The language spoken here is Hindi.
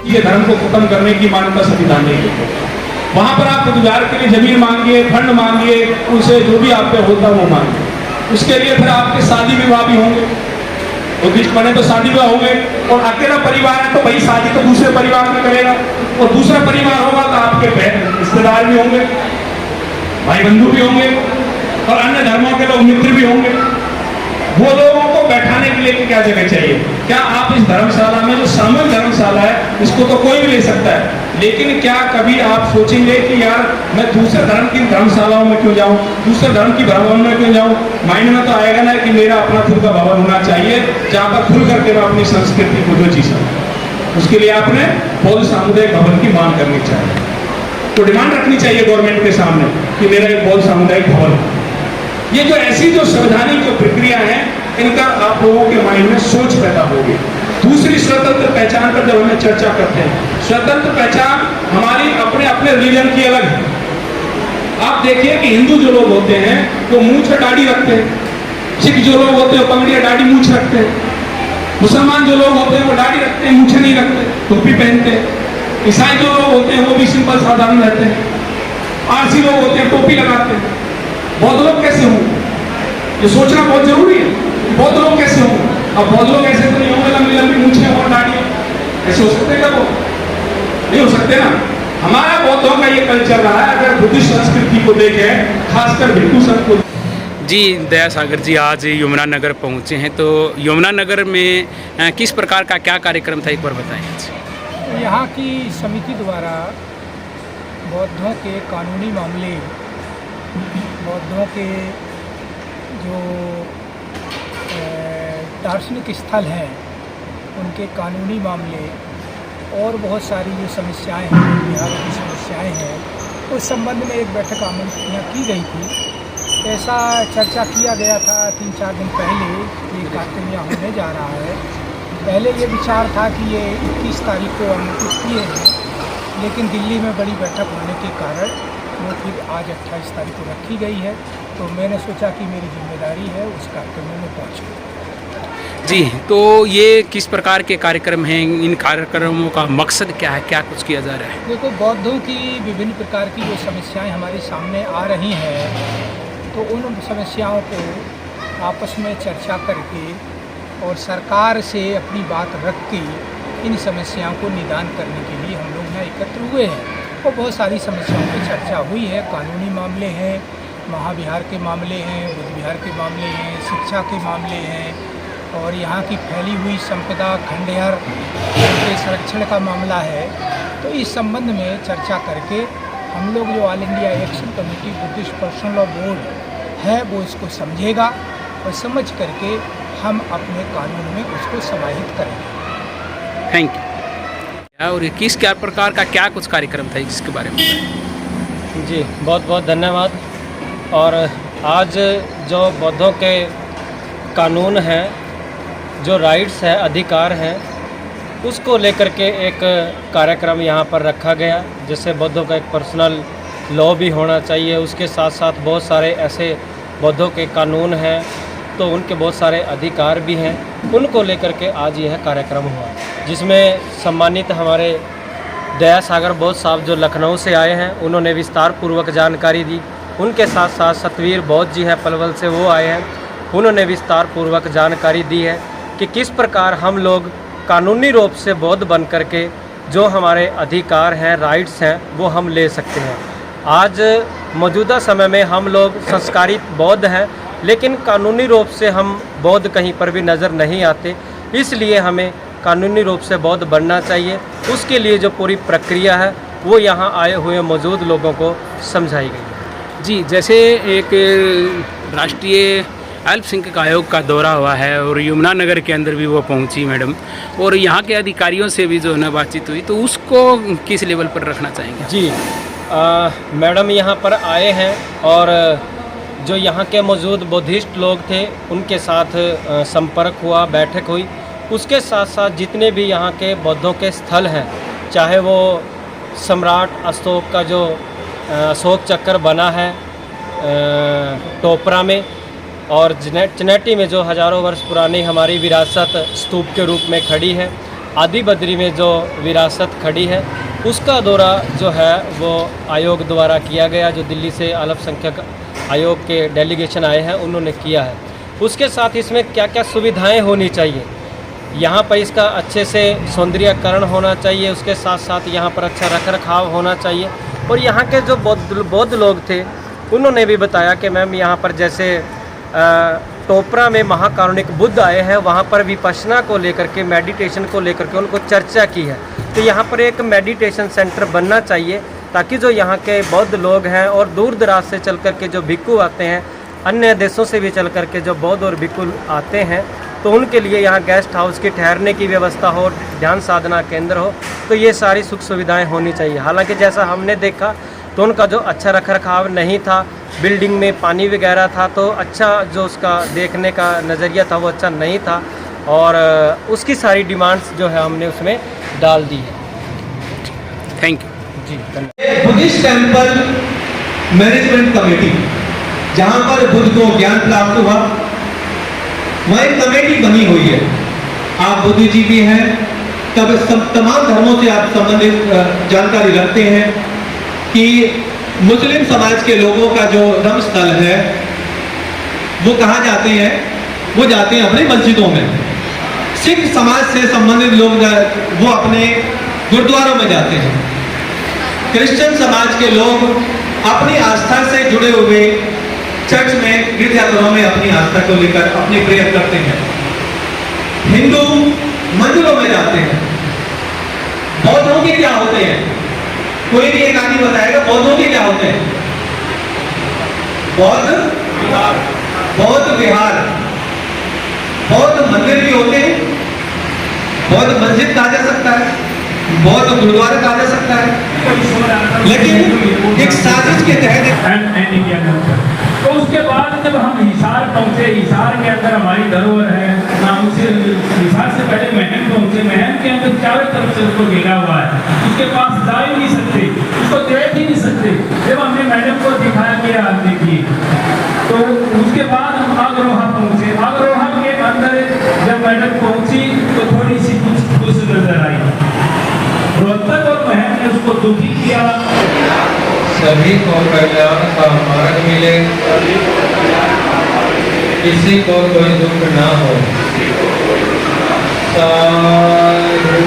ये धर्म को खत्म करने की मान्यता संविधान ने दी। वहां पर आप रोजगार के लिए जमीन मांगिए, फंड मांगिए, उनसे जो भी आप पे होता है वो मांगिए। उसके लिए फिर आपके शादी विवाह भी होंगे, बुद्धिस्ट बने तो शादी विवाह होंगे, और अकेला परिवार है तो भाई शादी तो दूसरे परिवार में करेगा, और दूसरा परिवार होगा तो आपके रिश्तेदार भी होंगे, भाई बंधु भी होंगे, और अन्य धर्मों के लोग मित्र भी होंगे। वो लोगों को बैठाने के लिए क्या जगह चाहिए? क्या आप इस धर्मशाला में, जो सामूहिक धर्मशाला है, इसको तो कोई भी ले सकता है, लेकिन क्या कभी आप सोचेंगे कि यार मैं दूसरे धर्म की धर्मशालाओं में क्यों जाऊं, दूसरे धर्म की भवन में क्यों जाऊं? माइंड में तो आएगा ना कि मेरा अपना खुद का भवन होना चाहिए जहां पर खुल करके मैं अपनी संस्कृति को जो जी सकूं। उसके लिए आपने बौद्ध सामुदायिक भवन की मांग करनी चाहिए, तो डिमांड रखनी चाहिए गवर्नमेंट के सामने कि मेरा एक बौद्ध सामुदायिक भवन। ये जो ऐसी जो संवैधानिक जो प्रक्रिया है, इनका आप लोगों के माइंड में सोच पैदा होगी। दूसरी स्वतंत्र पहचान पर जब हमें चर्चा करते हैं, स्वतंत्र पहचान हमारी अपने अपने रिलीजन की अलग है। आप देखिए कि हिंदू जो लोग होते हैं वो मूंछ और दाढ़ी रखते हैं, सिख जो लोग होते हैं पगड़ी दाढ़ी मूंछ रखते हैं, मुसलमान जो लोग होते हैं वो दाढ़ी रखते हैं, मूंछ नहीं रखते, टोपी पहनते हैं। ईसाई जो लोग होते हैं वो भी सिंपल साधारण रहते हैं। पारसी लोग होते हैं टोपी लगाते हैं। बौद्ध लोग कैसे होंगे? ये सोचना बहुत जरूरी है। बौद्ध लोग कैसे होंगे? अब बौद्ध लोग ऐसे तो नहीं होंगे लंबी लंबी मूंछें और दाढ़ी, ऐसे हो सकते क्या? वो नहीं हो सकते ना। हमारा बौद्धों का ये कल्चर रहा है। अगर बुद्धिस्ट संस्कृति को देखें, खासकर भिक्षु संघ को। जी दया सागर जी आज यमुनानगर पहुँचे हैं, तो यमुनानगर में किस प्रकार का क्या कार्यक्रम था, एक बार बताएं। यहाँ की समिति द्वारा बौद्धों के कानूनी मामले, बौद्धों के जो दार्शनिक स्थल हैं उनके कानूनी मामले और बहुत सारी जो समस्याएं हैं, बिहार की समस्याएं हैं, उस संबंध में एक बैठक आमंत्रित की गई थी। ऐसा चर्चा किया गया था 3-4 दिन पहले ये कार्यक्रम यहाँ होने जा रहा है। पहले ये विचार था कि ये 21 तारीख को आमंत्रित किए हैं, लेकिन दिल्ली में बड़ी बैठक होने के कारण वो फिर आज 28 तारीख को रखी गई है। तो मैंने सोचा कि मेरी जिम्मेदारी है उस कार्यक्रम में पहुँचूँ। जी, तो ये किस प्रकार के कार्यक्रम हैं? इन कार्यक्रमों का मकसद क्या है, क्या कुछ किया जा रहा है? देखो, बौद्धों की विभिन्न प्रकार की जो समस्याएं हमारे सामने आ रही हैं, तो उन समस्याओं को आपस में चर्चा करके और सरकार से अपनी बात रख के इन समस्याओं को निदान करने के लिए हम लोग यहाँ एकत्र हुए हैं। और बहुत सारी समस्याओं पर चर्चा हुई है। कानूनी मामले हैं, महाविहार के मामले हैं, बुद्ध विहार के मामले हैं, शिक्षा के मामले हैं, और यहाँ की फैली हुई संपदा खंडहर के संरक्षण का मामला है। तो इस संबंध में चर्चा करके हम लोग जो all India action committee Buddhist personal law board है वो इसको समझेगा, और समझ करके हम अपने कानून में उसको समाहित करेंगे। Thank you. और किस क्या प्रकार का क्या कुछ कार्यक्रम था जिसके बारे में? जी बहुत बहुत धन्यवाद। और आज जो बौद्धों के कानून हैं, जो राइट्स है, अधिकार हैं, उसको लेकर के एक कार्यक्रम यहाँ पर रखा गया। जैसे बौद्धों का एक पर्सनल लॉ भी होना चाहिए, उसके साथ साथ बहुत सारे ऐसे बौद्धों के कानून हैं, तो उनके बहुत सारे अधिकार भी हैं, उनको लेकर के आज यह कार्यक्रम हुआ, जिसमें सम्मानित हमारे दया सागर बौद्ध साहब जो लखनऊ से आए हैं, उन्होंने विस्तार पूर्वक जानकारी दी। उनके साथ साथ सतवीर बौद्ध जी हैं पलवल से, वो आए हैं, उन्होंने विस्तार पूर्वक जानकारी दी है कि किस प्रकार हम लोग कानूनी रूप से बौद्ध बन करके जो हमारे अधिकार हैं, राइट्स हैं, वो हम ले सकते हैं। आज मौजूदा समय में हम लोग संस्कारित बौद्ध हैं, लेकिन कानूनी रूप से हम बौद्ध कहीं पर भी नज़र नहीं आते, इसलिए हमें कानूनी रूप से बौद्ध बनना चाहिए। उसके लिए जो पूरी प्रक्रिया है वो यहाँ आए हुए मौजूद लोगों को समझाई गई है। जी, जैसे एक राष्ट्रीय अल्पसंख्यक आयोग का दौरा हुआ है और यमुनानगर के अंदर भी वो पहुंची मैडम, और यहाँ के अधिकारियों से भी जो है ना बातचीत हुई, तो उसको किस लेवल पर रखना चाहेंगे? जी मैडम यहाँ पर आए हैं और जो यहाँ के मौजूद बुद्धिस्ट लोग थे उनके साथ संपर्क हुआ, बैठक हुई। उसके साथ साथ जितने भी यहाँ के बौद्धों के स्थल हैं, चाहे वो सम्राट अशोक का जो अशोक चक्र बना है टोपरा में, और चिनेटी में जो हज़ारों वर्ष पुरानी हमारी विरासत स्तूप के रूप में खड़ी है, आदि बद्री में जो विरासत खड़ी है उसका दौरा जो है वो आयोग द्वारा किया गया, जो दिल्ली से अल्पसंख्यक आयोग के डेलीगेशन आए हैं उन्होंने किया है। उसके साथ इसमें क्या क्या सुविधाएं होनी चाहिए, यहाँ पर इसका अच्छे से सौंदर्यीकरण होना चाहिए, उसके साथ साथ यहाँ पर अच्छा रखरखाव होना चाहिए। और यहाँ के जो बौद्ध लोग थे उन्होंने भी बताया कि मैम यहाँ पर जैसे टोपरा में महाकारुणिक बुद्ध आए हैं, वहाँ पर विपश्यना को लेकर के, मेडिटेशन को लेकर के उनको चर्चा की है। तो यहाँ पर एक मेडिटेशन सेंटर बनना चाहिए ताकि जो यहाँ के बौद्ध लोग हैं और दूर दराज से चल कर के जो भिक्खु आते हैं, अन्य देशों से भी चल कर के जो बौद्ध और भिक्खु आते हैं, तो उनके लिए यहाँ गेस्ट हाउस की ठहरने की व्यवस्था हो, ध्यान साधना केंद्र हो, तो ये सारी सुख सुविधाएं होनी चाहिए। हालांकि जैसा हमने देखा तो उनका जो अच्छा रखरखाव नहीं था, बिल्डिंग में पानी वगैरह था, तो अच्छा जो उसका देखने का नज़रिया था वो अच्छा नहीं था, और उसकी सारी डिमांड्स जो है हमने उसमें डाल दी है। थैंक यू जी, धन्यवाद। बुद्धिस्ट टेम्पल मैनेजमेंट कमेटी, जहां पर बुद्ध को ज्ञान प्राप्त हुआ, वहाँ एक कमेटी बनी हुई है। आप बुद्धिजीवी हैं, तब तमाम धर्मों से आप संबंधित जानकारी रखते हैं कि मुस्लिम समाज के लोगों का जो धर्म स्थल है वो कहाँ जाते हैं, वो जाते हैं अपने मस्जिदों में। सिख समाज से संबंधित लोग वो अपने गुरुद्वारों में जाते हैं। क्रिश्चियन समाज के लोग अपनी आस्था से जुड़े हुए चर्च में, गिरजाघरों में अपनी आस्था को लेकर अपने प्रेयर करते हैं। हिंदू मंदिरों में जाते हैं। बौद्धों के क्या होते हैं, कोई भी एक आदमी बताएगा बौद्धों के क्या होते हैं? बौद्ध विहार, बौद्ध मंदिर भी होते हैं, बौद्ध मस्जिद कहा जा सकता है, बौद्ध गुरुद्वारा कहा जा सकता है, लेकिन एक साजिश के तहत। तो उसके बाद जब हम हिसार पहुंचे, हिसार के अंदर हमारी धरोहर है, नाम से हिसार से पहले महल पहुंचे, महल के अंदर चारों तरफ से उसको घेरा हुआ है, उसके पास जा ही नहीं सकते, उसको देख ही नहीं सकते। जब हमने मैडम को दिखाया कि आप देखिए, तो उसके बाद हम अग्रोहा पहुंचे। अग्रोहा के अंदर जब मैडम पहुंची तो थोड़ी सी कुछ नजर आई। रोहतक और महल ने उसको दुखी किया। सभी को कल्याण का मार्ग मिले, किसी को कोई दुख ना हो। साधु